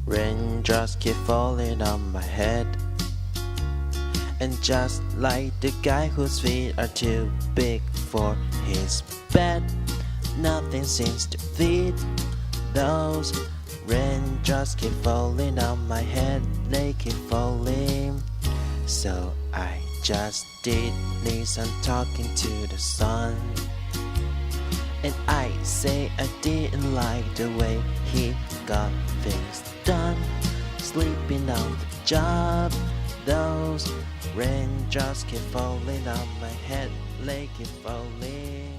Raindrops keep falling on my head. And just like the guy whose feet are too big for his bed, nothing seems to fit. Those raindrops keep falling on my head, they keep falling. So I just did listen talking to the sun. And I say I didn't like the way he got things done. Sleeping on the job, those raindrops keep falling on my head, they keep falling.